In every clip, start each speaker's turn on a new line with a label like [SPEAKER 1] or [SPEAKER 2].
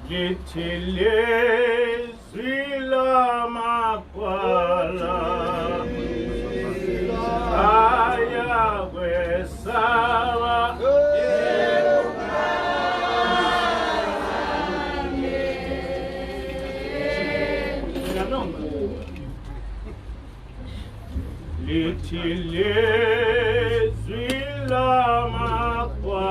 [SPEAKER 1] Litilizwi lamakwala ayakwesawa litilizwi lamakwala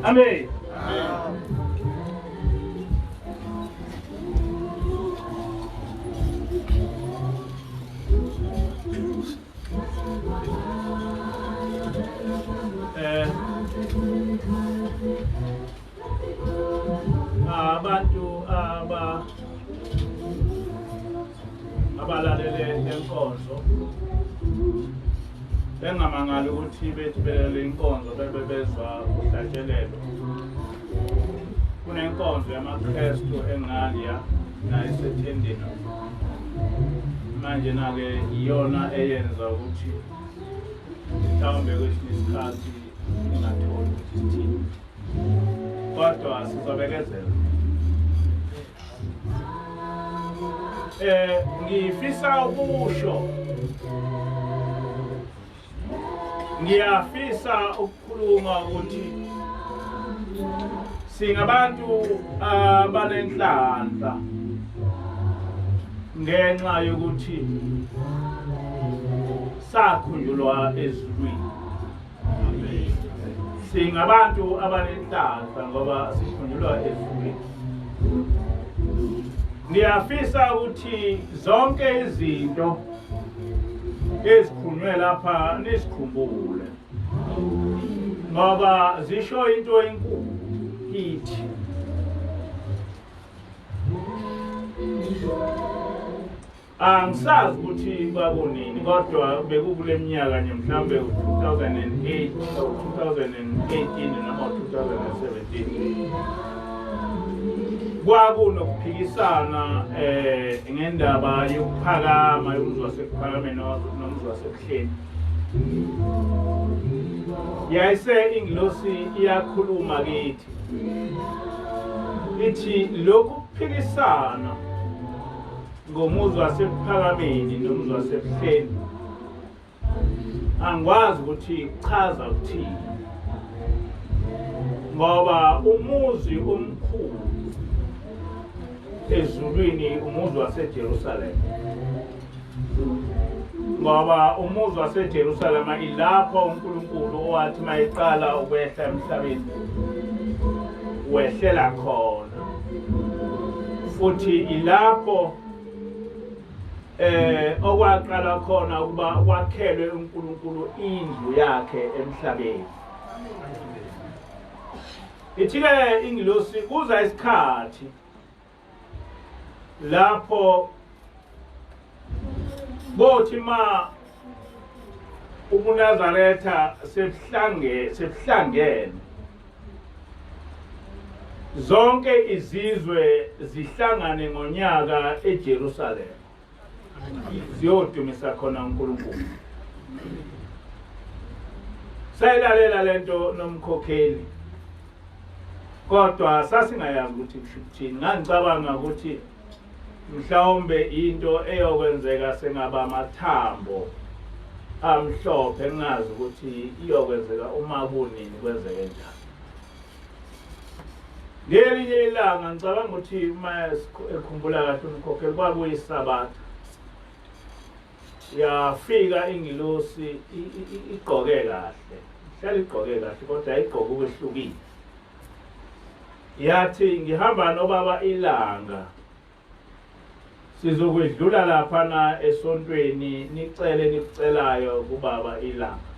[SPEAKER 1] Amen. abantu abalalele lenkonzo bengamangala ukuthi bethi belele inkonzo bezwa uhlatshelelo. Kunenkonzo yamaKristu engaliya nayisethendeni manje nake iyona eyenza ukuthi mhlawumbe kwesinye isikhathi ingatholi ukuthi sithini, kodwa sizobekezela. Ngifisa ukusho, ngiyafisa ukukhuluma ukuthi singabantu abanenhlanhla ngenxa yokuthi sakhunjulwa ezulwini. Singabantu abanenhlanhla ngoba sikhunjulwa ezulwini. Ngiyafisa ukuthi zonke izinto ezikhulunywe lapha nisikhumbule ngoba zisho into enkulu kithi. Angisazi ukuthi kwakunini kodwa bekukule minyaka nje mhlambe 2008 2018 noma 2017 kwakunokuphikisana ngendaba yokuphakama yomuzwa wasephakameni nomuzwa wasebuhleni. Yayise ingilosi iyakhuluma kithi ithi lokhu kuphikisana ngomuzwa wasephakameni nomuzwa wasebuhleni angikwazi ukuthi kuchaza ukuthini, ngoba umuzi omkhulu ezulwini umuzi waseJerusalem, ngoba umuzi waseJerusalem ilapho uNkulunkulu owathi mayiqala ukwehla emhlabeni wehlela khona, futhi ilapho okwaqala khona ukuba kwakhelwe uNkulunkulu indlu yakhe emhlabeni. Ithi-ke ingilosi kuza isikhathi lapho bothi ma ubuNazaretha sebuhlangene zonke izizwe zihlangane ngonyaka eJerusalem ziyodumisa khona uNkulunkulu. Sayilalela lento nomkhokheli kodwa sasingayazi ukuthi kuthini. Ngicabanga ukuthi mhlawumbe into eyokwenzeka sengaba amathambo amhlophe, engazi ukuthi iyokwenzeka uma kunini kwenzeke njani. Ngelinye ilanga ngicabanga ukuthi uma ekhumbula kahle umkhokheli kwakuyisabata, yafika ingilosi igqoke kahle, ihlala igqoke kahle kodwa igqoke okwehlukile. Yathi ngihamba nobaba ilanga sizokwedlula laphana esontweni nicele nikucelayo kubaba ilanga,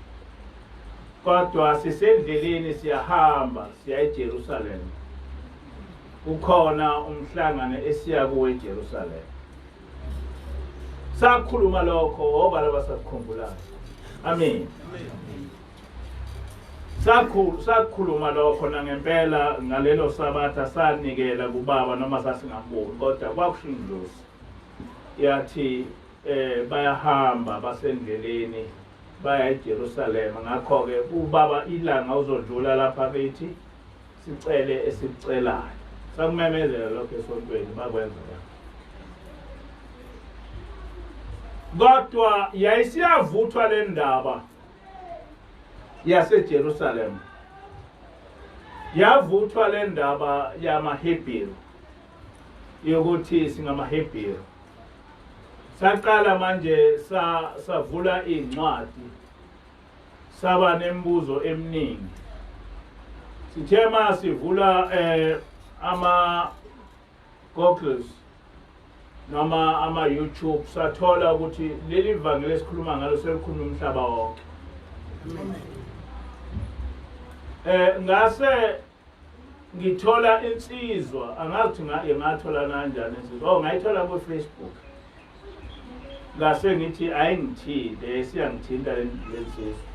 [SPEAKER 1] kodwa sisendleleni siyahamba siya eJerusalem, ukhona umhlangano esiya kuwo eJerusalem. Sakhuluma lokho ngoba laba sakukhumbulayo. Amen. Sakhuluma lokho nangempela ngalelo sabatha sanikela kubaba noma sasingamboni, kodwa kwakusho ingilosi yathi bayahamba basendleleni baya eJerusalem. Ngakho-ke ubaba ilanga uzodlula lapha bethi sicele esikucelayo. Sakumemezela lokho esontweni bakwenza. Kodwa yayisiyavuthwa le ndaba yaseJerusalem, yavuthwa le ndaba yamaHebheru yokuthi singamaHebheru. Saqala manje savula incwadi saba nembuzo eminingi. Sithe ma sivula ama Googles noma ama YouTube sathola ukuthi leli vangeli esikhuluma ngalo selikhuluma umhlaba wonke. ngase ngithola insizwa angathi ngathola kanjani insizwa ngayithola ku Facebook ngase ngithi ayingithinte siyangithinta lensizwa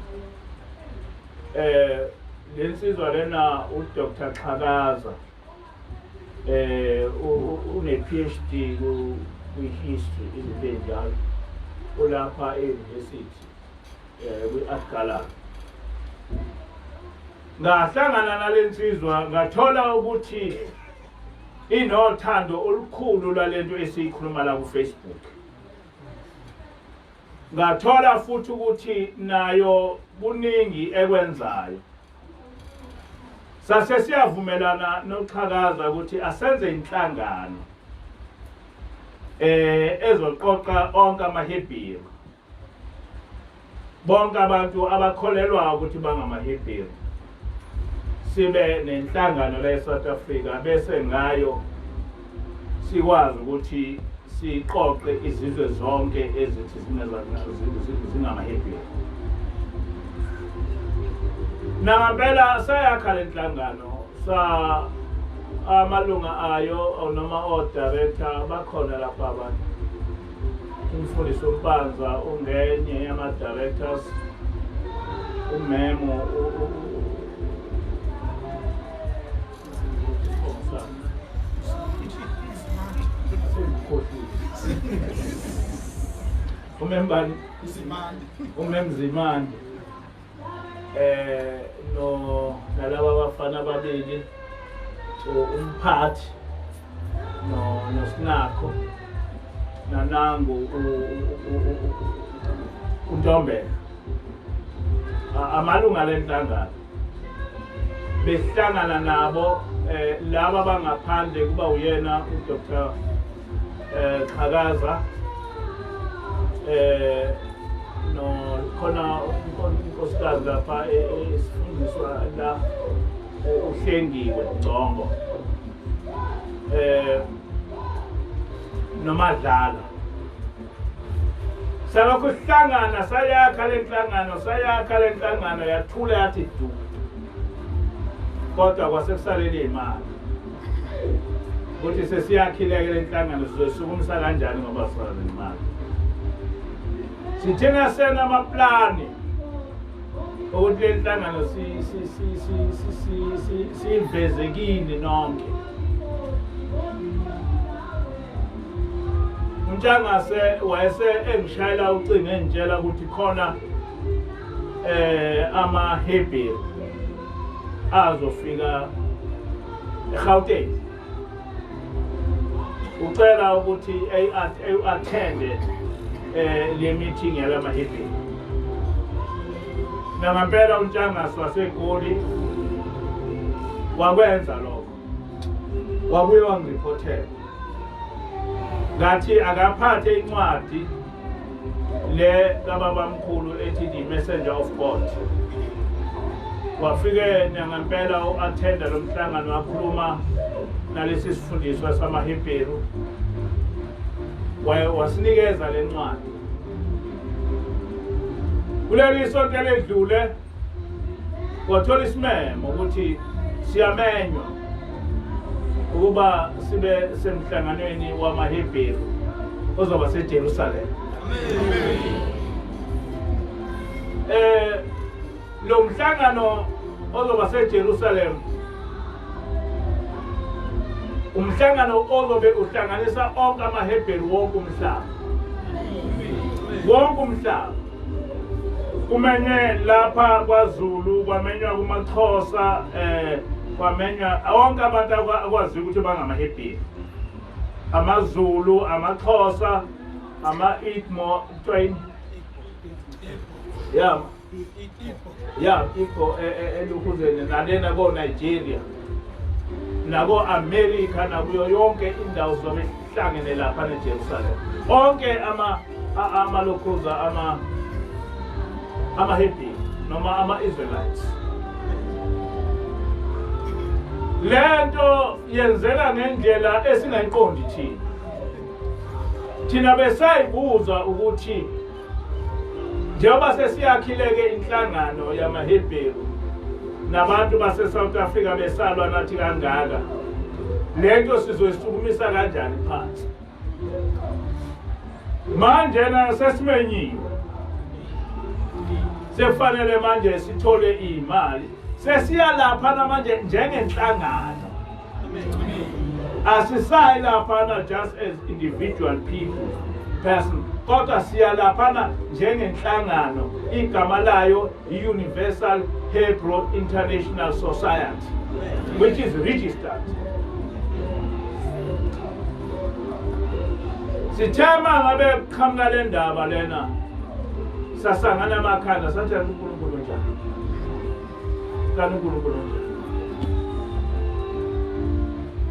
[SPEAKER 1] lensizwa lena uDr Xhakaza une PhD kwi-history izinto ulapha e-university kwi-Afghanistan ngahlangana nalensizwa ngathola ukuthi inothando olukhulu lwalento esiyikhuluma la ku Facebook ngathola futhi ukuthi nayo kuningi ekwenzayo sase siyavumelana noXhakaza ukuthi asenze inhlangano ezoqoqa onke amaHebheru bonke abantu abakholelwa ukuthi bangamaHebheru sibe nenhlangano la eSouth Africa bese ngayo sikwazi ukuthi siqoqe izizwe zonke ezithi zingamaHebheru nangempela sayakha lenhlangano amalunga ayo noma o-director bakhona lapha abantu umfundisi Mpanza ungenye yama-directors umemo umembani umemzimandi no nalaba abafana ababili umphathi no Sinakho nanangu uNtombela amalunga lenhlangano behlangana nabo laba bangaphandle kuba uyena uDr Xhakaza no khona unkosikazi lapha esifundiswa la uhlengiwe Ngcongo nomadlala sabakuhlangana sayakha lenhlangano yathula yathi du kodwa kwasekusalele imali ukuthi sesiyakhileke lenhlangano sizosukumisa kanjani ngoba sifana nemali sithena sena amaplani ukuthi lenhlangano sivezekile nonke uNtshangase wayese engishayela ucingo engitshela ukuthi khona amaHebheru azofika eGauteng ucela ukuthi attende le meeting yala maHebheru nangempela uNtshangase waseGoli wakwenza lokho wabuye wangirepotela ngathi akaphathe incwadi le kababamkhulu ethi the messenger of God wafike nangempela uattenda lo mhlangano wakhuluma nalesi sifundiswa samaHebheru wasinikeza le ncwadi kuleli sonke ledlule wathola isimemo ukuthi siyamenywa ukuba sibe semhlanganweni wamaHebheru ozoba seJerusalem lo mhlangano ozoba seJerusalem umhlangano ozobe uhlanganisa onke amaHebheru wonke umhlaba kumenye lapha kwaZulu kwamenywa kumaXhosa kwamenywa onke abantu akwazi ukuthi bangamaHebheru amaZulu amaXhosa ama-Igbo train Igbo elukhuzeni nalena ko-Nigeria nako-America nakuyo yonke indawo zobe hlangene lapha neJerusalem onke amalokhuza amaHebheru noma ama-Israelites lento yenzeka ngendlela esingayiqondi thina besayibuza ukuthi njengoba sesiyakhileke inhlangano yamaHebheru nabantu base South Africa besalwa nathi kangaka lento sizoyisukumisa kanjani phansi manje na sesimenyiwe sefanele manje sithole imali sesiya lapha namanje njengenhlangano asisayi lapha just as individual people person kodwa siya lapha njengenhlangano igama layo Universal Hebrew International Society which is registered. Sithema ngabe qhamuka le ndaba lena sasangana amakhanda sathi uNkulunkulu njani kanti uNkulunkulu njani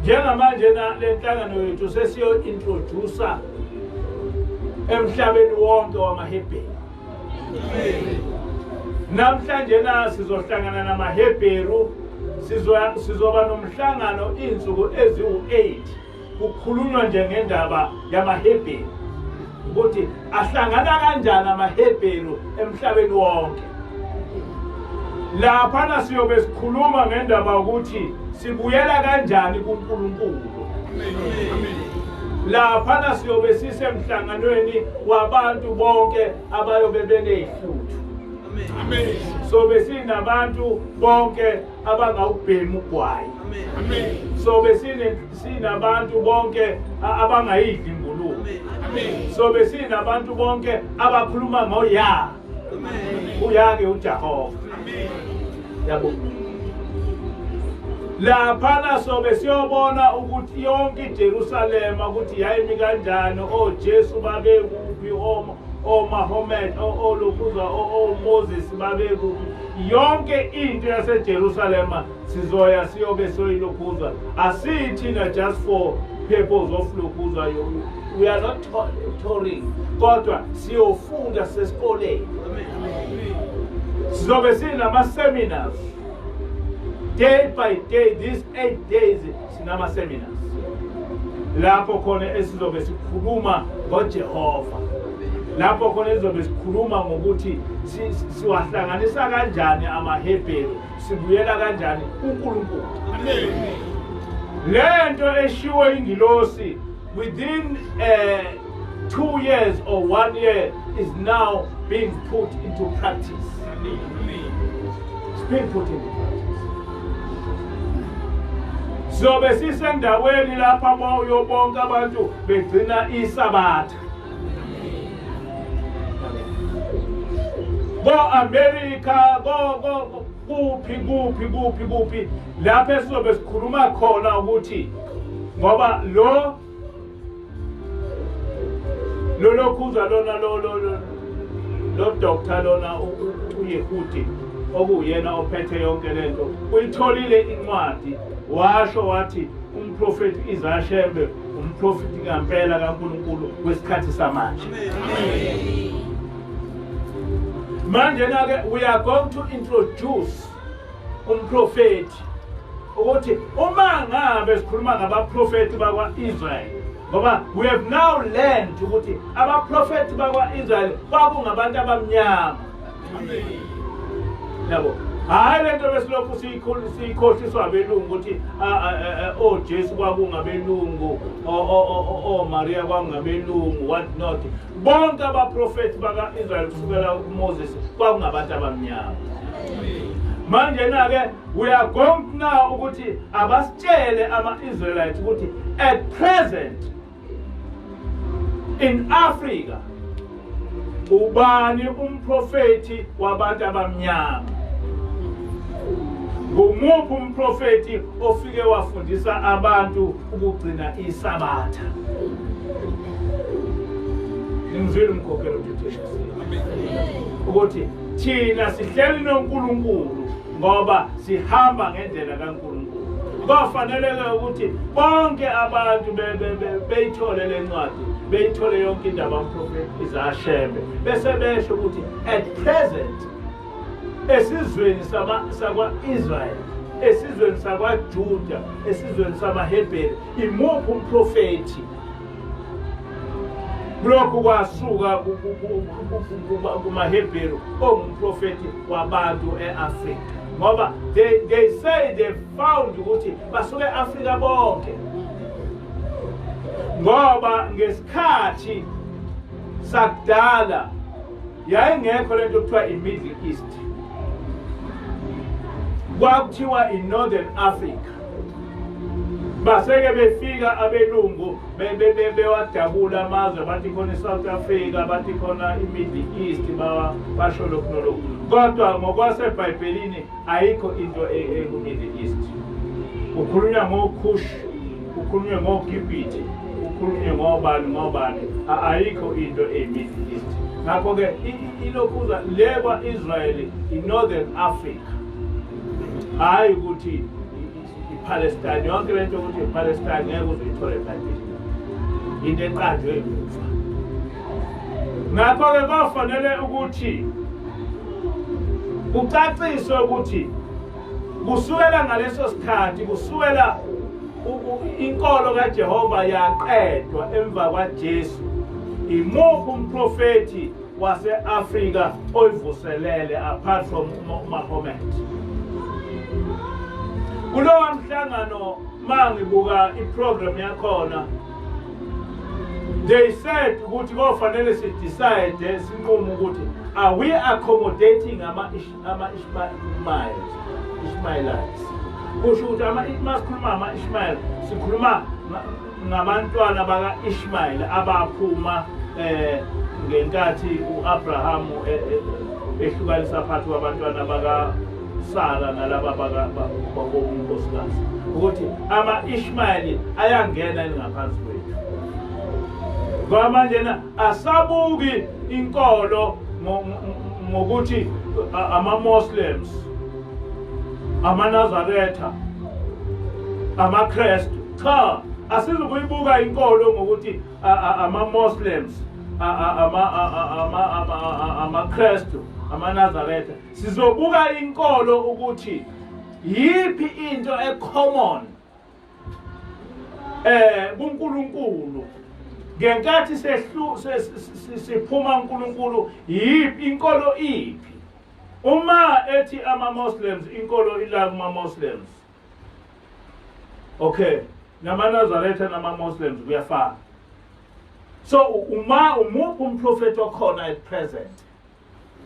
[SPEAKER 1] njengamanje le nhlangano yethu sesiyo introduce emhlabeni wonke wamaHebheru namhlanje na sizohlangana namaHebheru sizoba nomhlangano insuku eziwu8 kukhulunywa nje ngendaba yamaHebheru ukuthi ahlangana kanjani amaHebheru emhlabeni wonke lapha siyobe sikhuluma ngendaba ukuthi sibuyela kanjani kuNkulunkulu lapha siyobe sisemhlanganweni wabantu bonke abayobe benehluthu amen so besinabantu bonke abangawubhema ugwayi amen so besinabantu bonke abangayidli ingulube amen so besinabantu bonke abakhuluma ngoya amen uyake uJehova amen yabo lapha sobe siyobona ukuthi yonke iJerusalem ukuthi yayimi kanjani oJesu babekuphi Mahomet lokhuza Moses babekuphi yonke into yaseJerusalem sizoya siyobe soyilokhuza asithina just for purpose of lokhuza we are not touring kodwa siyofunda sesikoleni sizobe sinama seminars day by day, these 8 days, sinama seminars. Lapho khona esizobe sikhuluma ngoJehova. Lapho khona esizobe sikhuluma ngokuthi siwahlanganisa kanjani amaHebheru, sibuyela kanjani kuNkulunkulu. Amen. Lento eshiwo ingilosi within 2 years or 1 year is now being put into practice. It's being put into practice. Zobe sisendaweni lapha moyo bonke abantu begcina isabatha. Go America, go kuphi lapha sizobe sikhuluma khona ukuthi ngoba lo lokhuza lona lo doctor lona uYehudi okuyena ophethe yonke lento uyitholile incwadi washo wathi umprofeti Izashembe umprofeti ngempela kaNkulunkulu wesikhathi samanje manje nake we are going to introduce umprofeti ukuthi uma ngabe sikhuluma ngabaprofeti bakwaIsrael ngoba we have now learned ukuthi abaprofeti bakwaIsrael kwakungabantu abamnyama yabo hayi lento besilokhu siyikhohliswa abelungu ukuthi oJesu kwakungabelungu Maria kwakungabelungu what not bonke abaprofeti bakaIsrael kusukela kuMoses kwakungabantu abamnyama manje nake we are going now ukuthi abasitshele ama-Israelites ukuthi at present in Africa ubani umprofeti wabantu abamnyama ngumuphi umprofeti ofike wafundisa abantu ukugcina isabatha ngizwile umkhokhelo ukuthi ukuthi thina sihleli noNkulunkulu ngoba sihamba ngendlela kaNkulunkulu kwafaneleke ukuthi bonke abantu beyithole lencwadi beyithole yonke indaba kaMprofeti Izashembe bese besho ukuthi at present esizweni sakwa-Israel esizweni sakwaJuda esizweni samaHebheru imuphi umprofeti lokhu kwasuka kumaHebheru ongumprofeti wabantu eAfrika ngoba they say they found ukuthi basuke Africa bonke ngoba ngesikhathi sakudala yayingekho lento okuthiwa i-Middle East, kwakuthiwa i-Northern Africa. Baseke befika abelungu bewadabula amazwe, bathi khona i-South Africa, bathi khona i-Middle East, basho lokhu nolokhu. Kodwa ngokwasebhayibhelini ayikho into eku-Middle East. Ukhulunywa ngoKush, ukhulunywa ngoGibhithe, ukhulunywa ngobani, ayikho into e-Middle East. Ngakho-ke ilokhuza lekwa Israeli i-Northern Africa, hayi ukuthi Palestine. Yonke lento ukuthi iPalestine ngeke uzuyithole eBhayibhelini, into eqanjwe emuva. Ngakho-ke kwafanele ukuthi kucaciswe ukuthi kusukela ngaleso sikhathi, kusukela inkolo kaJehova yaqedwa emva kwaJesu, imuphi umprofeti wase-Afrika oyivuselele apart from Muhammad? Kulowa mhlangano mangibuka iprogram yakhona, they said ukuthi kofanele si decide sinqume ukuthi are we accommodating Ishmaelites. Kusho ukuthi masikhuluma ama-Ishmael sikhuluma ngabantwana baka-Ishmael abaphuma ngenkathi u-Abraham ehlukanisa phakathi kwabantwana baka-Sara nalaba bakonkosikazi, ukuthi ama-Ishmael ayangena ngaphansi kwethu. Ngoba manje asabuki inkolo ngokuthi ama-Muslims, ama-Nazaretha, ama-Krestu. Cha, asizukuyibuka inkolo ngokuthi ama-Muslims, ama-Krestu, ama-Nazaretha. Sizobuka inkolo ukuthi yiphi into e-common kuNkulunkulu. Ngenkathi siphuma uNkulunkulu, yiphi inkolo iphi? Uma ethi ama-Muslims, inkolo ila kuma-Muslims, okay, nama-Nazaretha nama-Muslims kuyafana. So umuphi umprofeti okhona at present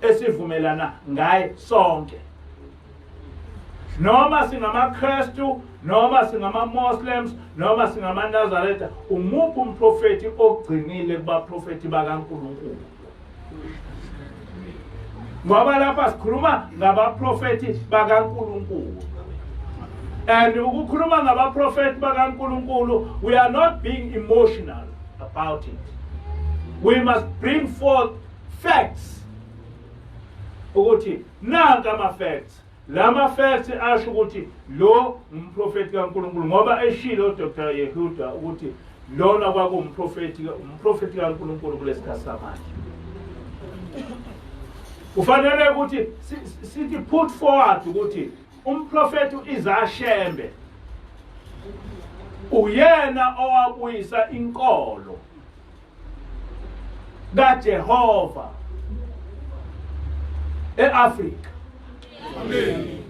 [SPEAKER 1] esivumelana ngaye sonke, noma singama-Krestu, noma singama-Muslims, noma singama-Nazaretha, umuphi umprofeti ogcinile kubaprofeti bakaNkulunkulu? Ngoba lapha sikhuluma ngabaprofeti bakaNkulunkulu. And ukukhuluma ngabaprofeti bakaNkulunkulu, we are not being emotional about it. We must bring forth facts. Ukuthi nanka ama-facts. Lama facts asho ukuthi lo umprofeti kaNkulunkulu, ngoba eshilo Dr. Yehuda ukuthi lona kwakumprofeti kaNkulunkulu kulesikhathi samanje. Kufanele ukuthi sithi put forward ukuthi umprofeti uIzashembe uyena owabuyisa inkolo kaJehova eAfrika. Amen.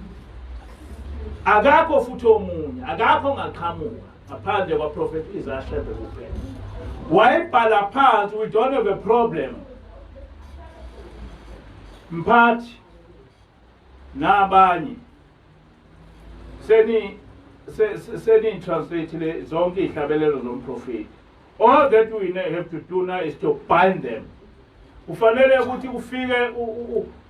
[SPEAKER 1] Akakho futhi omunye, akakho ngaqhamuka ngaphandle kwaprofeti Izashembe kuphela. Wayibhala phansi, we don't have a problem. Mphathi nabanye seni translate zonke ihlabelelo zomprofeti. All that we have to do now is to bind them. Kufanele ukuthi kufike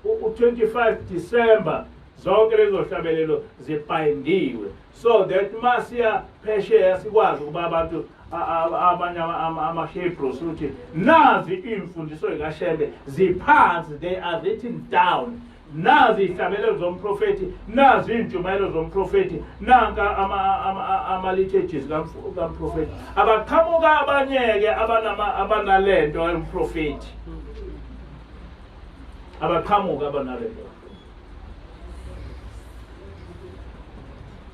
[SPEAKER 1] u-25 December zonke lezo hlabelelo zibindiwe, so that masiya phesheya sikwazi ukuba abantu abanye ama-Hebrews ukuthi nazi imfundiso zikaShembe ziphansi, they are written down. Nazi ihlabelelo zomprofeti, nazi injumayelo zomprofeti, nanka ama-liturgies kamprofeti. Abaqhamuka abanyeke abanalento yomprofeti, abaqhamuka abanalento.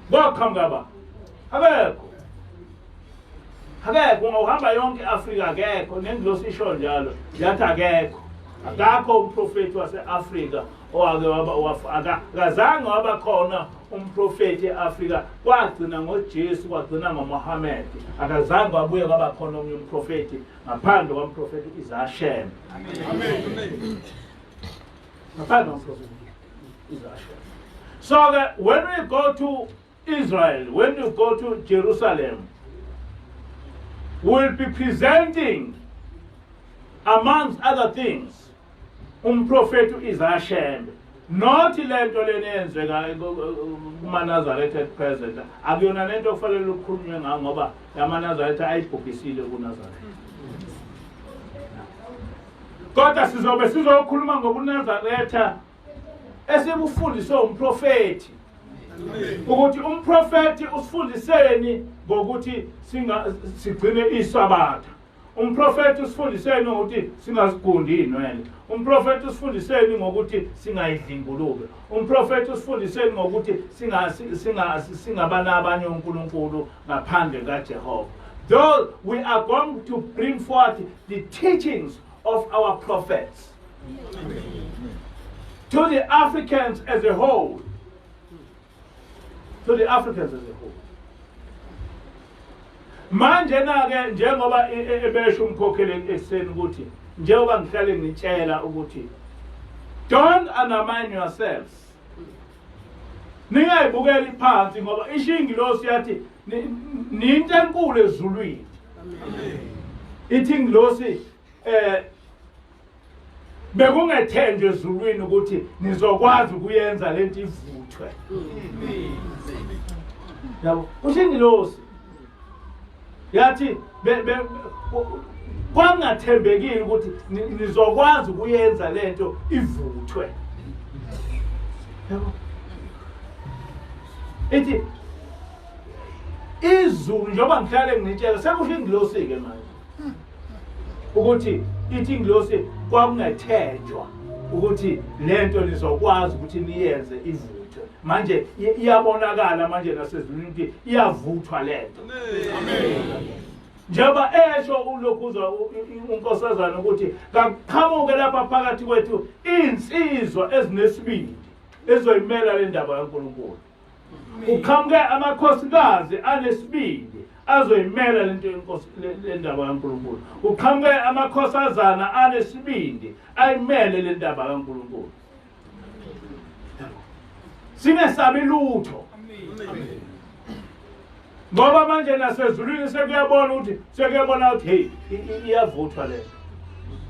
[SPEAKER 1] Baqhamuka ba akekho, akekho. Ungahamba yonke Afrika akekho, nengilosi isho njalo yathi akekho. akakho umprofeti wase-Afrika akazange waba khona umprofeti e-Afrika kwagcina ngoJesu kwagcina ngoMuhammad akazange wabuye kwaba khona omunye umprofeti ngaphandle komprofeti Isaiah. So that when we go to Israel, when we go to Jerusalem, we'll be presenting, amongst other things, prophet Isaiah. Not lento lenenzeka kuManazaretha at present. Akuyona lento kufanele ukukhulunywe ngayo ngoba yaManazaretha ayibhokisile kuNazaretha. Kodwa sizobe sizokhuluma ngobuNazaretha esibufundiswe umprofeti. Ukuthi umprofeti usifundiseni ngokuthi sigcine isabatha. Umprofeti usifundiseni ngokuthi singazigundi inwele. Umprofeti usifundiseni ngokuthi singayidli ingulube. Umprofeti usifundiseni ngokuthi singabana abanye uNkulunkulu ngaphandle kaJehova. Though we are going to bring forth the teachings of our prophets to the Africans as a whole. To the Africans as a whole. Manje na-ke njengoba ebesho umkhokheli ekseni ukuthi njengoba ngihlale ngitshela ukuthi don't undermine yourselves. Ningayibukeli phansi ngoba ishingilosi yathi ninto enkulu ezulwini. Ithi ngilosi bekungethenjwe ezulwini ukuthi nizokwazi ukuyenza lento ivuthwe. Yabo ushingilosi yathi kwangathembekile ukuthi nizokwazi ukuyenza lento ivuthwe. Yabo ithi izulu njengoba ngihlale ngitshela sekusho ingilosi ke manje ukuthi ithi ingilosi kwakungathenjwa ukuthi lento nizokwazi ukuthi niyenze ivuthwe. Manje iyabonakala manje nasezulwini ukuthi iyavuthwa lento. Amen. Njengoba esho ulokuzwa unkosazana ukuthi kaqhamuke lapha phakathi kwethu insizwa ezinesibindi ezoyimela le ndaba kaNkulunkulu. Uqhamuke amakhosikazi anesibindi azoyimela lento inkosi le ndaba kaNkulunkulu. Uqhamuke amakhosazana anesibindi ayimele le ndaba kaNkulunkulu. Singesabi lutho. Ngoba manje nasezulwini sekuyabona ukuthi hey iyavuthwa le.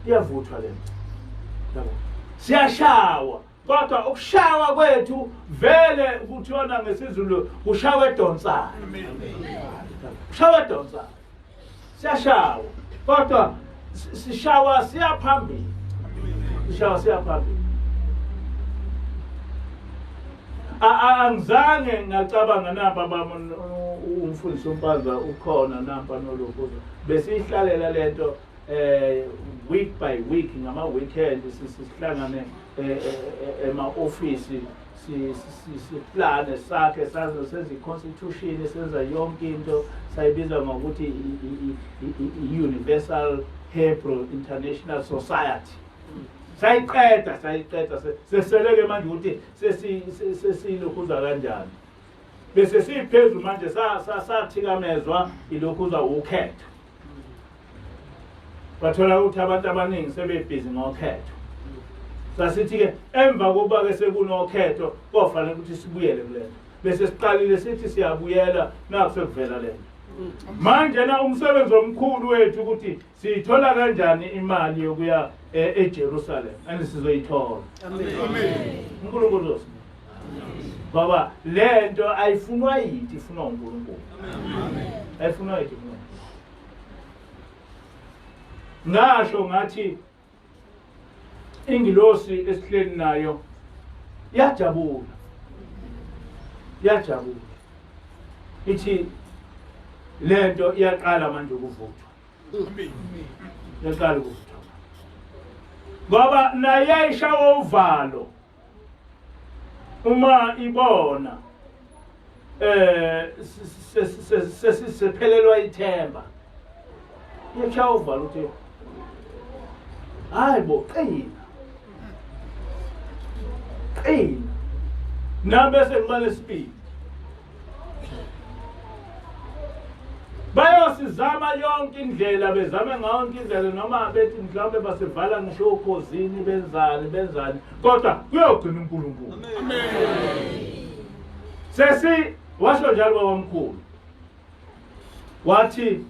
[SPEAKER 1] Iyavuthwa le. Siyashawa. Kodwa ukushawa kwethu vele kuthiwa ngesizulu kushawa edonsayo. Kushawa edonsayo. Siyashawa. Kodwa sishawa siyaphambili. Sishawa siyaphambili. Angizange ngacabanga namba umfundisi Mpanza ukhona namba nolokuzo besihlalela lento week by week ngama weekend sihlangane ema-office siplane sakhe sazo senza i-constitution senza yonke into sayibiza ngokuthi i-Universal Hebrew International Society. Sayiqeda seseleke manje ukuthi sesilokhuza kanjani. Bese siphezulu manje sathikamezwa ilokhuza ukhetho. Bathola ukuthi abantu abaningi sebebhizi ngokhetho. Sasithi ke emva kokuba ke sekunokhetho kofanele ukuthi sibuyele kulento. Bese siqalile sithi siyabuyela nakusekuvela lento. Manje na umsebenzi omkhulu wethu ukuthi sithola kanjani imali yokuya eJerusalem andisizoyithola. Amen. uNkulunkulu usiza. Baba lento ayifunwa yithi ifuna uNkulunkulu. Amen. Ayifunwa yithi ifuna. Ngasho ngathi ingilosi esihleli nayo yajabula. Yajabula. Ithi lento iyaqala manje ukuvuthwa. Amen. Yaqala ukuvuthwa. Ngoba naye ishawa uvalo uma ibona sesiphelelwa ithemba. Yeshawa uvalo uthi hayi bo qina qina nabese ngibale speed bayosizama yonke indlela bezame ngayonke indlela noma bethi mhlawumbe basivala ngisho ukhosini benzani kodwa kuyogcina uNkulunkulu amen sesi washo njalo babamkhulu wathi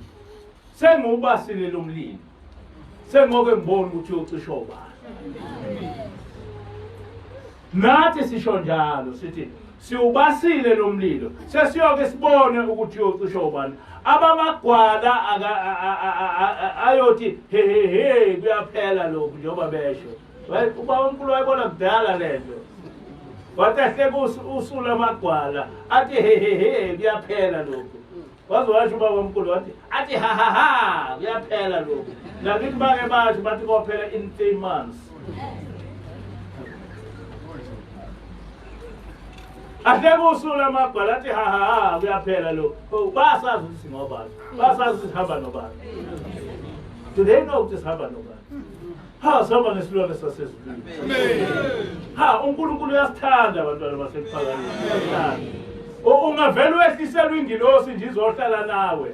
[SPEAKER 1] sengubasile lo mlilo sengoke ngibona ukuthi uyocisha ubani nathi sisho njalo sithi siubasile lo mlilo sesiyoke sibone ukuthi uyocisha ubani abamagwala ayothi he kuyaphela lokhu njengoba besho ubaba uNkulunkulu wayibona kudala lento wathi usula amagwala athi he kuyaphela lokhu waze washo ubaba uNkulunkulu wathi athi ha kuyaphela lokhu nakithi bake basho bathi kophela in 3 months usula amagwala athi ha kuyaphela lokhu basazi ukuthi ngobani basazi ukuthi hamba nobani do they know ukuthi sihamba nobani sihamba nesilwane sasezulwini amen uNkulunkulu uyasithanda abantwana basemphakathini ungavela wehliselwa ingilosi nje izohlala nawe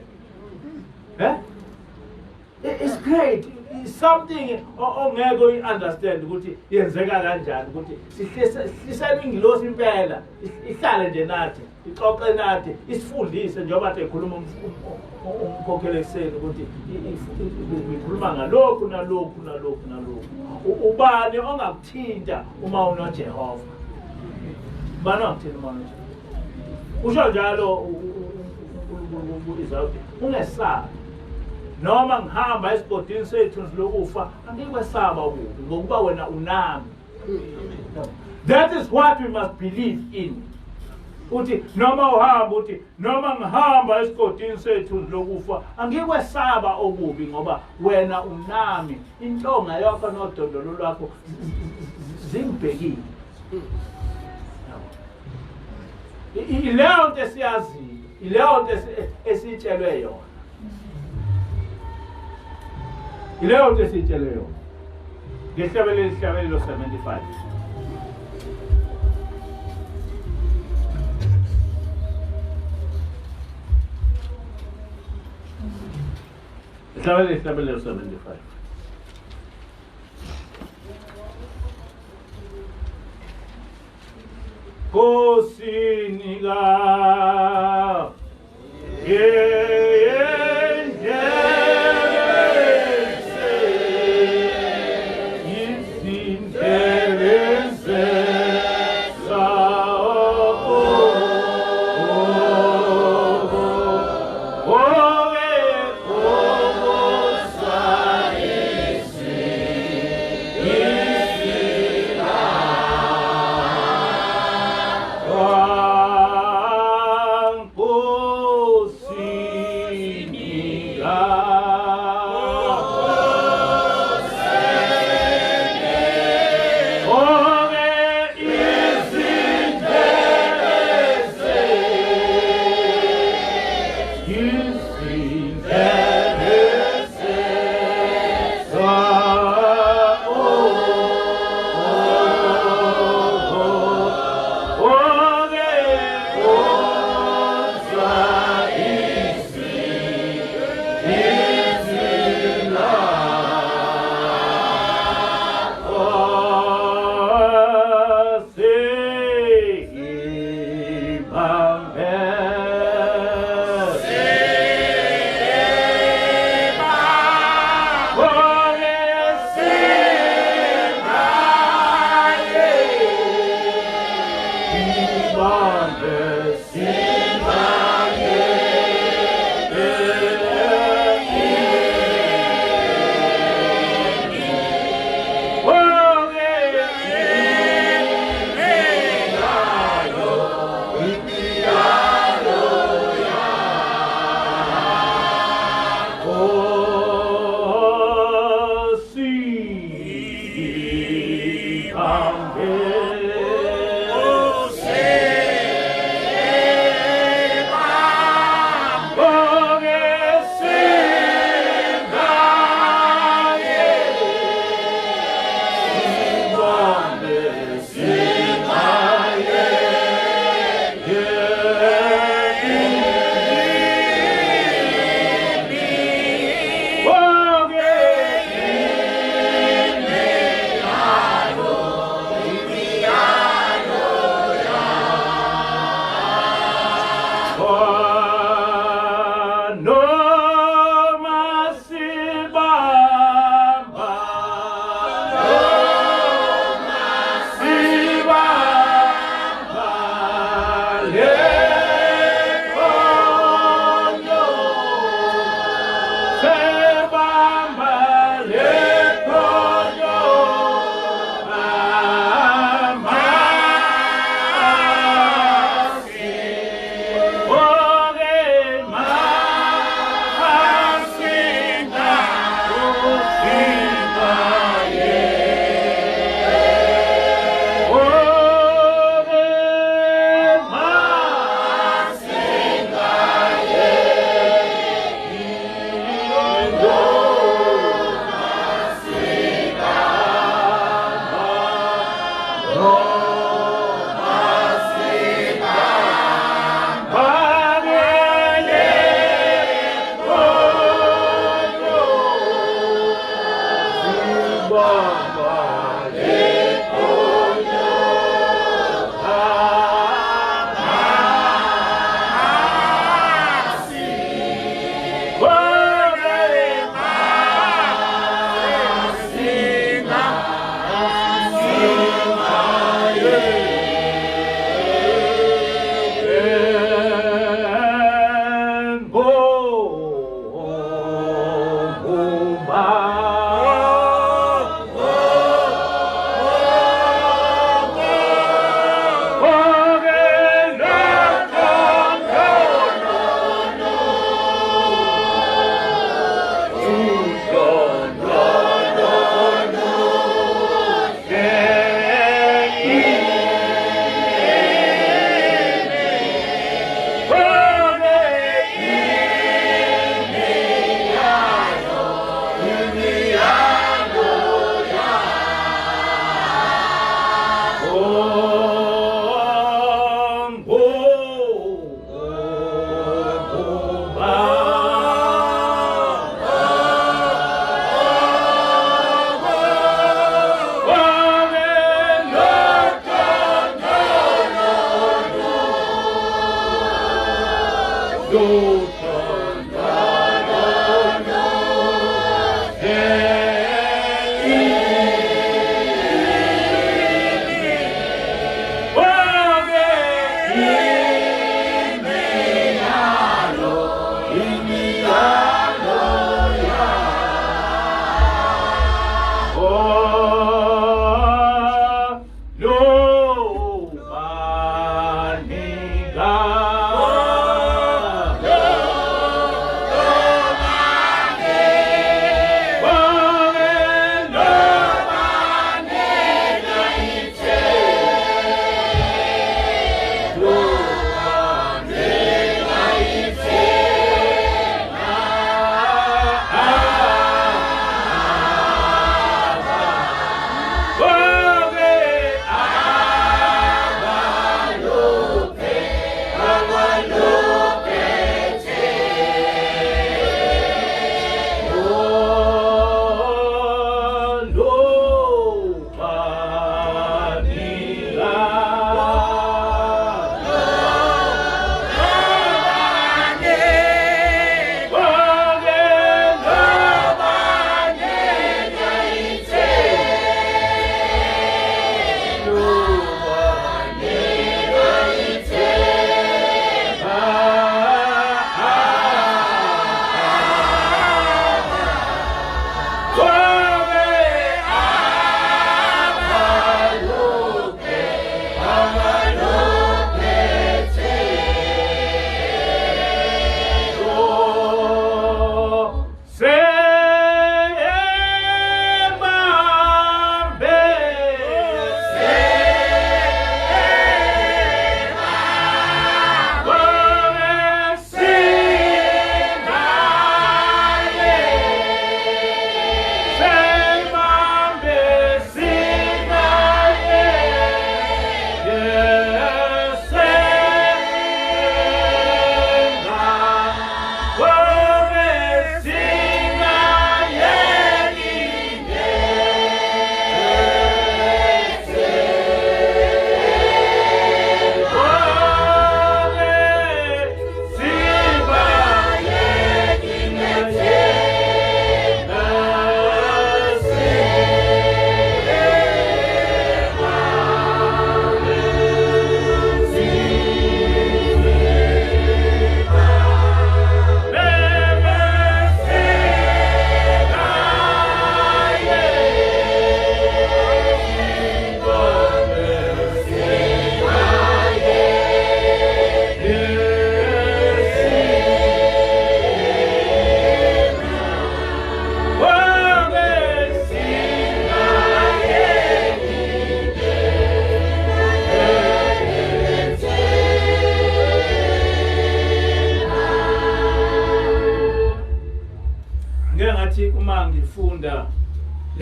[SPEAKER 1] it's great. It's something ongeke uyi-understand ukuthi yenzeka kanjani ukuthi sihlisele ingilosi impela ihlale nje nathi ixoxe nathi isifundise njengoba kade ekhuluma umkhokheli ekuseni ukuthi ngikhuluma ngalokhu nalokhu ubani ongakuthinta uma unoJehova ubani ongakuthinta uma unoJehova usho njalo uIsaiah ungesabi noma ngihamba esigodini sethu lokufa angikwesaba ukuthi ngokuba wena unami that is what we must believe in uthi noma uhamba uthi noma ngihamba esigodini sethu lokufa angikwesaba okubi ngoba wena unami inhlonga yakho nodondolo lwakho zingibhekile ileyo nto esiyazi ileyo nto esitshelwe yona ileyo nto esitshelwe yona ngehlabelelo 75 Ihlabelelo 75 Kosinika Oh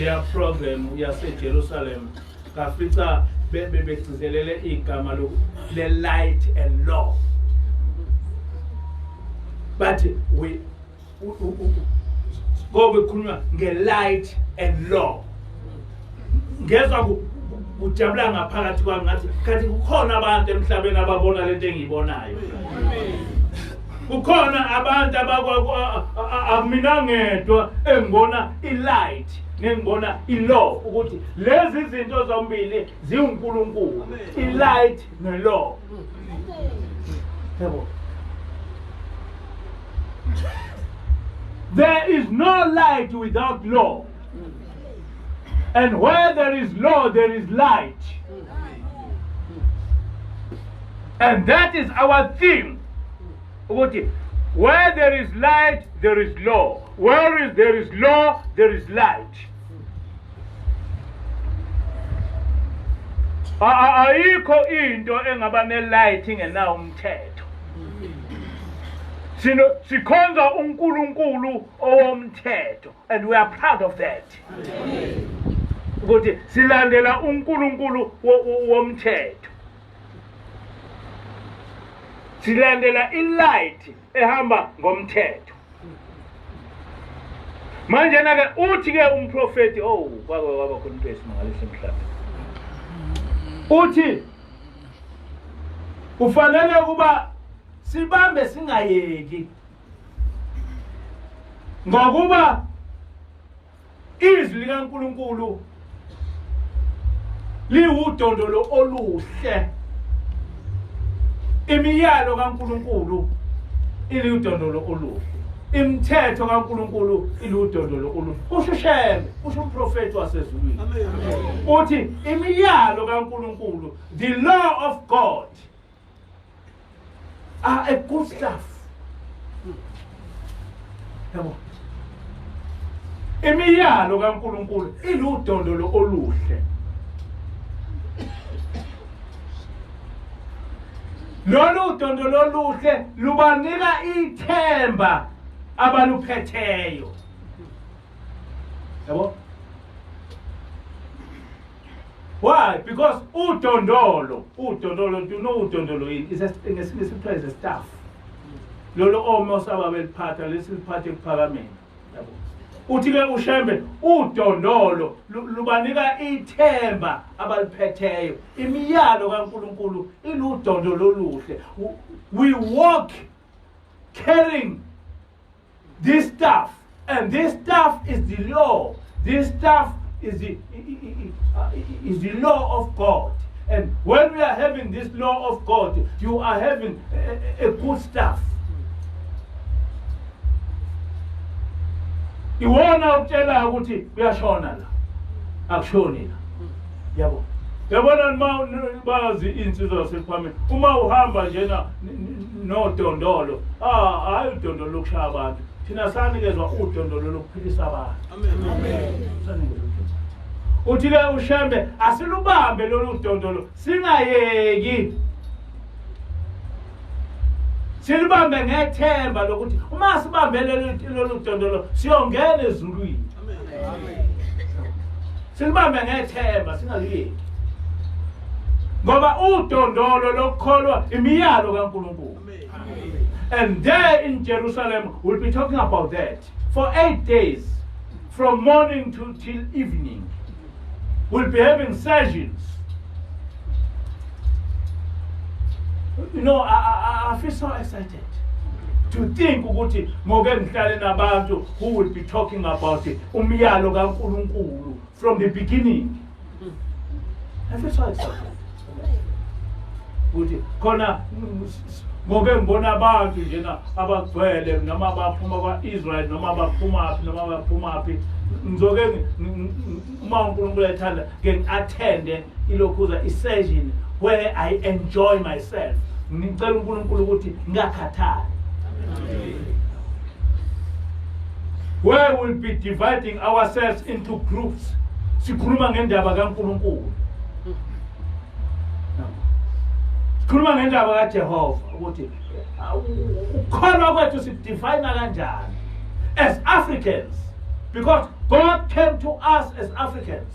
[SPEAKER 1] leya program yaseJerusalem kafica begcizelele igama le light and law, but we ngobe kukhulunywa nge-light and law. Ngezwa kujabula ngaphakathi kwami ngathi kanti kukhona abantu emhlabeni ababona lento engiyibonayo. Kukhona abantu akumina ngedwa engibona i-light ngengibona i-law ukuthi lezi zinto zombili ziuNkulunkulu, i-light ne-law. Yebo. There is no light without law. And where there is law, there is light. And that is our theme. Where there is light, there is law. Where there is law, there is light. Ayikho into engaba ne-light ingenawo umthetho. Sikhonza uNkulunkulu owomthetho, and we are proud of that. Ukuthi silandela uNkulunkulu womthetho. Silandela i-light ehamba ngomthetho. Manje nake uthi ke umprofeti kwaba khona into esimangaliso emhlabeni. Uthi ufanele kuba sibambe singayeki ngokuba izwi likaNkulunkulu liwudondolo oluhle. Imiyalo kaNkulunkulu iliwudondolo oluhle. Imithetho kaNkulunkulu iliwudondolo oluhle. Ushushembe, usho umprofeti wasezulwini. Uthi imiyalo kaNkulunkulu, the law of God, are a good stuff. Yabo. Imiyalo kaNkulunkulu iliwudondolo oluhle. Lolu dondolo oluhle lubanika ithemba abaluphetheyo. Yabo? Why? Because udondolo, do you know udondolo is a staff. Lolo almost ababeliphatha lesiliphathe kuphakameni. Yabo? Uthi ke ushembe udondolo lubanika ithemba abaliphetheyo. Imiyalo kaNkulunkulu iludondolo oluhle. We walk carrying this stuff, and this stuff is the law. This stuff is the law of God. And when we are having this law of God, you are having a good stuff. Iwona utshela ukuthi uyashona la akushoni la. Yabo, yabona noma bazi insizwa zasephambili uma uhamba njena nodondolo hayi udondolo lokushaya abantu, thina sanikezwa udondolo lokuphilisa abantu. Amen. Uthi ke ushembe asilubambe lolu dondolo singayeki. Silibambe ngethemba lokuthi uma sibambe lolu dondolo siyongena ezulwini. Amen. Silibambe ngethemba singaliyeki. Ngoba udondolo lokukholwa imiyalo kaNkulunkulu. And there in Jerusalem we'll be talking about that for 8 days, from morning till evening. We'll be having sessions. You know, I feel so excited to think ukuthi ngoke ngihlale nabantu who will be talking about it umyalo kaNkulunkulu from the beginning. I feel so excited. Ukuthi khona ngoke ngibona abantu njena abagcwele noma abaphuma kwaIsrael noma abaphuma phi ngizoke uma uNkulunkulu ethanda ke ngiattende ilokhuza isession where I enjoy myself. Ngicela uNkulunkulu ukuthi ngakhathali. Where we'll be dividing ourselves into groups. Sikhuluma ngendaba kaNkulunkulu. Sikhuluma ngendaba kaJehova ukuthi ukholwa kwethu sidefine kanjani as Africans, because God came to us as Africans.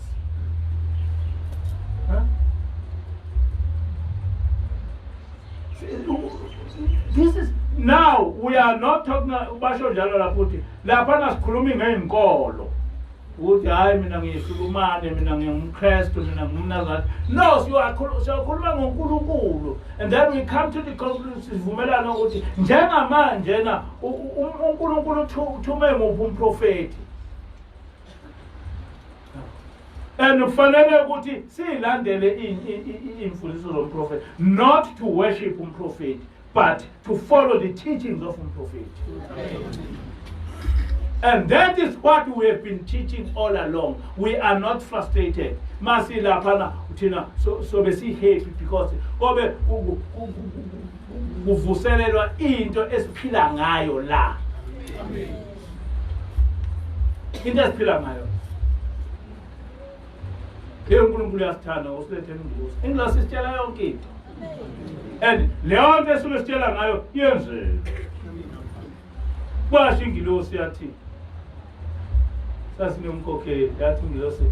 [SPEAKER 1] This is now we are not talking basho njalo lapho uthi lapha nasikhuluma ngeenkolo ukuthi hayi mina ngiyisulumane mina ngiyumKristu mina ngumNazaretha. No, siyakhuluma ngoNkulunkulu, and then we come to the conclusion sivumelana ukuthi njengamanje na uNkulunkulu uthume ngophi umprofeti, and kufanele ukuthi silandele imfundiso zomprofeti, not to worship umprofeti but to follow the teachings of umprofeti. And that is what we have been teaching all along. We are not frustrated. Masi lapana uthina so besi happy because kobe kuvuselelwa into esiphila ngayo la. Amen. Into esiphila ngayo. Ke uNkulunkulu uyasithanda usilethele ingozi. Ingozi sitshela yonke into. And leyo nto esitshela ngayo yenzeka. Kwasho ingilosi yathi sasinomkhokheli yathi ngiyose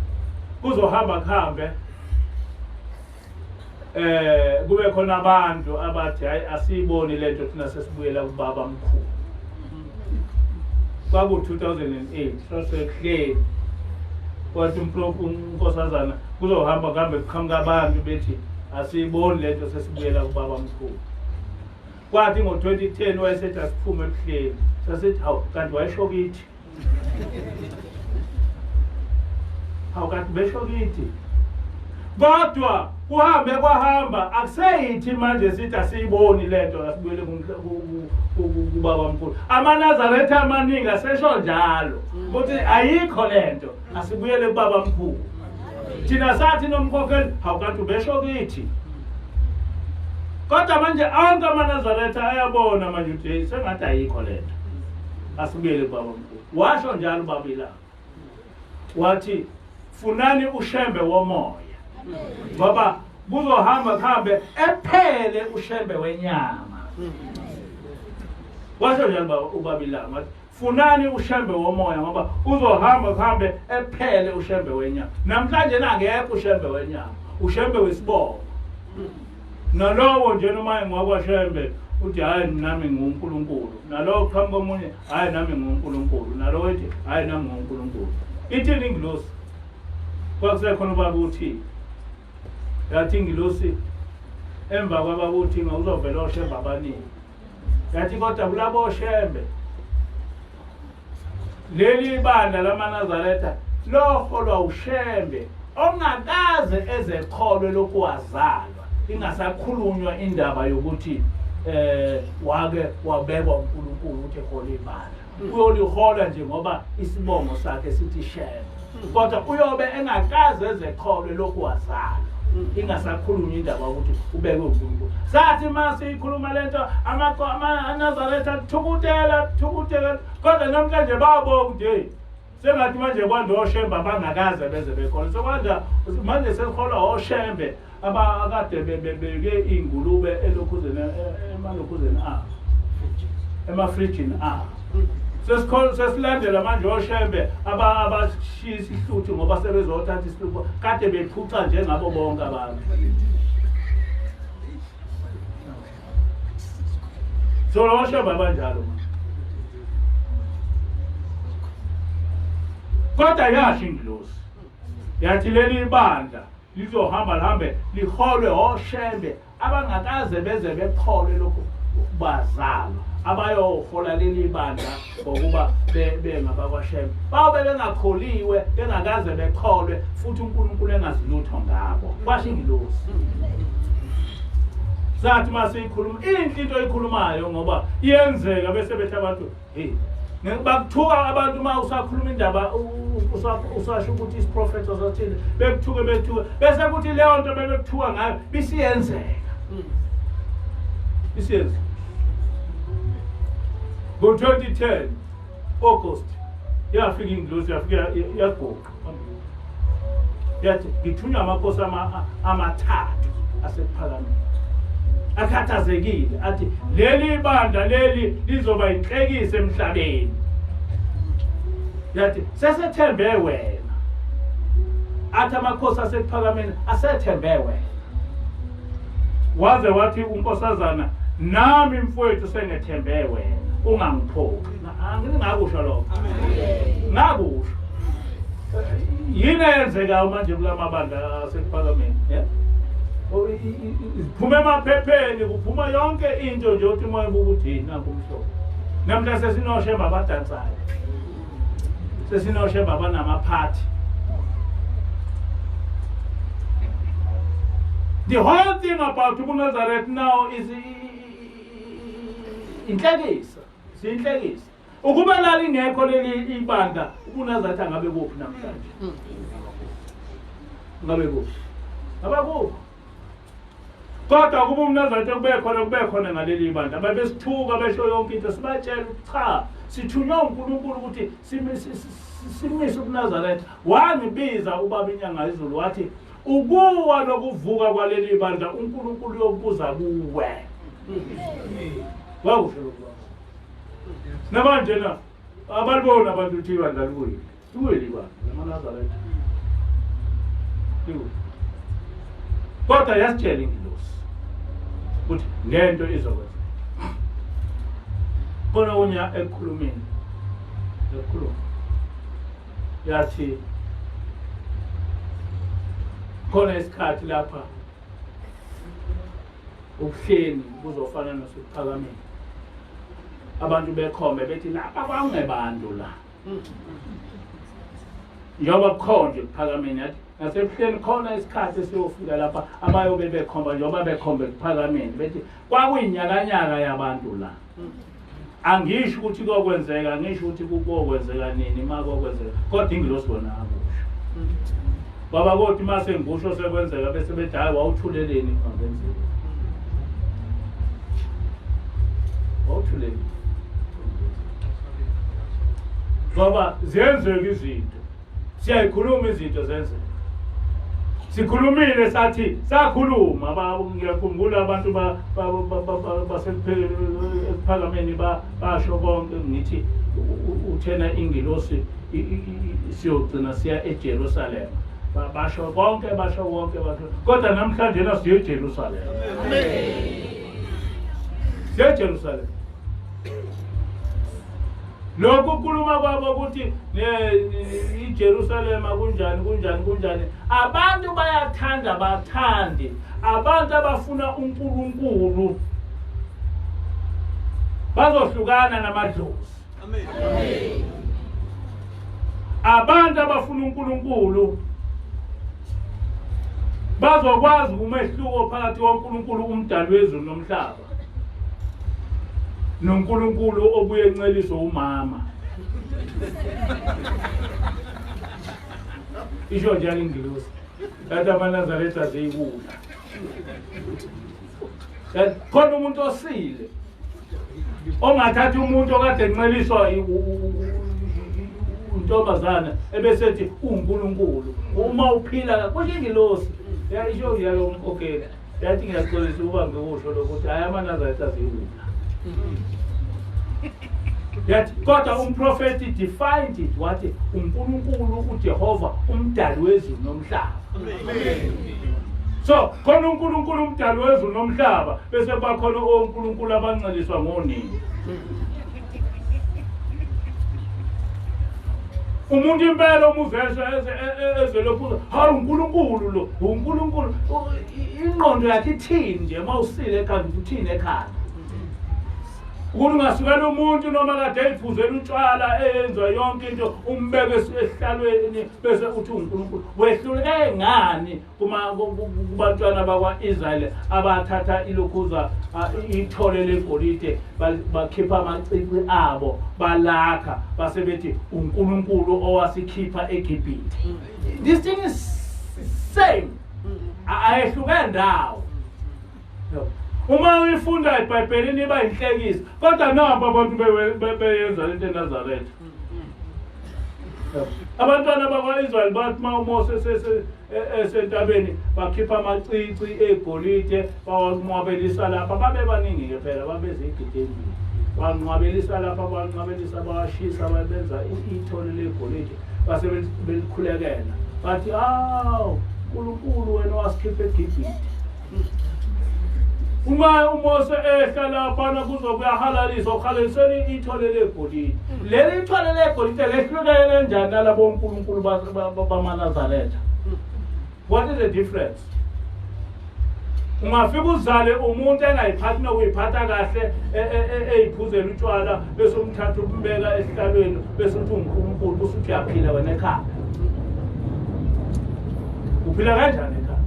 [SPEAKER 1] kuzohamba kuhambe kube khona abantu abathi hayi asiyiboni lento thina sesibuyela kubaba mkhulu. Kwaku 2008 sasehle kwathi unkosazana kuzohamba kuhambe kuqhamuka abantu bethi asiyiboni lento sesibuyela kubaba mkhulu. kwathi ngo-2010 wayesethi asiphume ebuhleni sasithi hawu kanti wayesho kithi hawu kanti besho kithi kodwa kuhambe kwahamba akuseyithi manje sithi asiyiboni lento asibuyele kubaba mkhulu amanazaretha amaningi asesho njalo ukuthi ayikho lento asibuyele kubaba mkhulu thina sathi nomkhokheli hawu kanti ubesho kithi kodwa manje onke amanazaretha ayabona manje ukuthi sengathi ayikho lento asibuyele kubaba mkhulu washo njalo babila wathi funani ushembe womoya ngoba kuzohamba kuhambe ephele ushembe wenyama washo njalo ubabilanga funani ushembe womoya ngoba uzohamba kuhambe ephele ushembe wenyama namhlanje nangekho ushembe wenyama ushembe wesibongo nalowo nje noma ngwakwashembe uthi hayi nami nguNkulunkulu nalowo phambi komunye hayi nami nguNkulunkulu nalowo ethi hayi nami nguNkulunkulu ithini ingilosi kwakusekhona ubaba uthi yathi ingilosi emva kwababa uthi uzovela oshembe abaningi yathi kodwa kulabo oshembe leli banda lamanazaretha loholwa ushembe ongakaze ezekholwe lokuwazalwa ingasakhulunywa indaba yokuthi wake wabekwa uNkulunkulu ukuthi ekhole ibandla uyolihola nje ngoba isibongo sakhe sithi shembe kodwa uyobe engakaze ezekholwe lokuwazalwa ingasakhulunywa indaba ukuthi ubekwe uNkulunkulu sathi mase ikhuluma lento amanazaretha thukutela kodwa namhlanje babonga nje sengathi manje kwandoshembe abangakaze beze bekhona sokwanja manje sekholwa oshembe abakade bebeke ingulube elokhuzeni emalokhuzeni emafrijini sesilandela manje oshembe abashisa ihluthi ngoba sebezothatha isihlubo kade bephuca njengabo bonke abantu so oshembe abanjalo kodwa yasho ingilosi yathi leli bandla lizohamba lihambe liholwe oshembe abangakaze beze bekholwe lokhu bazalwa abayohola leli bandla ngokuba bengabakwashembe babe bengakholiwe bengakaze bekholwe futhi uNkulunkulu engazilutho ngabo kwasho ingilosi sathi mase ikhuluma into oyikhulumayo ngoba iyenzeka bese bethi abantu hey bakuthuka abantu uma usakhuluma indaba usasho ukuthi isiprofethi ozothile bekuthuke bese kuthi leyo nto bebekuthuka ngayo bisiyenzeka ngo-2010 August yafika ingilosi yafika yaguqa yathi ngithunywa amakhosi amathathu asephalamende akhathazekile athi leli bandla leli lizoba inhlekisa emhlabeni yathi sesethembe wena athi amakhosi asephalamende asethembe wena waze wathi unkosazana nami mfowethu sengethembe wena ungangiphoqi angingakusho lokho ngakusho yini eyenzeka manje kulamabandla asephalamende kuphume emaphepheni kuphuma yonke into nje uthi moya ukuthi nakumhlobo namhla sesinoshemba abadansayo sesinoshemba abanamaphathi the whole thing about UBUNAZARETHA now is inhlekisa sinhlekisa ukuba lali ngekho leli ibandla UBUNAZARETHA ngabe kuphi namhlanje ngabe kuphi abakuphi kodwa kuba UBUNAZARETHA kube khona ngaleli bandla babesithuka besho yonke into sibatshela ukuthi cha sithunywa uNkulunkulu ukuthi simise UBUNAZARETHA wangibiza ubaba inyanga izulu wathi ukuwa lokuvuka kwaleli bandla uNkulunkulu yokubuza kuwe wakusho lokho namanje na abalibona abantu ukuthi ibandla libuye libandla lamaNazaretha kodwa yasitshela ingilosi ukuthi lento izokwenza khona unya ekhulumeni yathi khona isikhathi lapha ukuhleni kuzofana nasephakameni abantu bekhombe bethi lapha kwangebantu la njengoba kukhonje kuphakameni yathi nasebuhleni khona isikhathi siyofika lapha abayobe bekhomba njengoba bekhombe kuphakameni bethi kwakuyinyakanyaka yabantu la angisho ukuthi kokwenzeka ngisho ukuthi kokwenzeka nini makokwenzeka kodwa ingilosi wona akusho baba kodwa mase ngusho sekwenzeka bese bethi hayi wawuthuleleni kwenzeka wawuthuleleni baba ziyenzeka izinto siyayikhuluma izinto zenzeka sikhulumile sathi sakhuluma ngiyakhumbula abantu basephakameni basho konke ngithi uthena ingilosi siyogcina siya eJerusalem basho konke kodwa namhlanje nasiye eJerusalem siya eJerusalem lokhu kukhuluma kwabo ukuthi iJerusalem kunjani abantu bayathanda bathande abantu abafuna uNkulunkulu bazohlukana namadlozi amen abantu abafuna uNkulunkulu bazokwazi umehluko phakathi koNkulunkulu umdali wezulu nomhlaba noNkulunkulu obuye enceliswa umama isho njalo ingilosi yathi amaNazaretha zeyibula khona umuntu osile ongathathi umuntu okade enceliswa untombazana ebesethi uNkulunkulu uma uphila kusho ingilosi yayisho yalo umkhokheli yathi ngiyaxolisa uba ngikusho lokuthi hayi amaNazaretha zeyibula Yet God umprofeti defined it wathi uNkulunkulu uJehova umdali wezulu nomhlaba. So khona uNkulunkulu umdali wezulu nomhlaba bese bakhona oNkulunkulu abanceliswa ngonini. Umuntu impela umuvesha ezelokhuza hayi uNkulunkulu lo uNkulunkulu ingqondo yakhe ithini nje mawusile ekhaya uthini ekhaya. Kungasukela umuntu noma kade eyiphuzela utshwala eyenza yonke into umbeke esihlalweni bese uthi uNkulunkulu wehluleke ngani kubantwana bakwaIsrael abathatha ilokhuza ithole legolide bakhipha amacici abo balakha basebethi uNkulunkulu owasikhipha eGibhithe. This thing is same ayehluke ndawo. Uma uyifunda iBhayibhelini iba inhlekisa kodwa nabo abantu beyenza into eNazaretha. Abantwana bakwaIsrael bathi uMose esentabeni bakhipha amacici egolide bawanqwabelisa lapha babebaningi ke phela babezigideni banqwabelisa lapha banqwabelisa bashisa babenza ithole legolide base belikhulekela bathi uNkulunkulu wena wasikhipha eGibhithe. Uma uMose ehlala phana kuzokuya halaliswa uhalaliseni ithole legolide. Leli ithole legolide lehlukene kanjani nalabo uNkulunkulu bamaNazaretha? What is the difference? Ungafika uzale umuntu engayiphathi nokuyiphatha kahle eyiphuzela utshwala bese umthatha umbeka esihlalweni bese uthi uNkulunkulu bese uthi uyaphila wena ekhaya. Uphila kanjani ekhaya?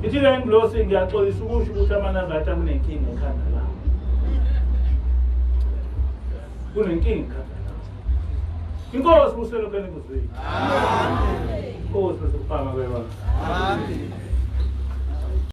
[SPEAKER 1] Ithi le nglosi ngiyaxolisa ukusho ukuthi amaNazaretha kunenkinga ekhanda lawo. Kunenkinga ekhanda lawo. Inkosi uselokhu enikuzwile. Amen. Inkosi usufama kwebala. Amen.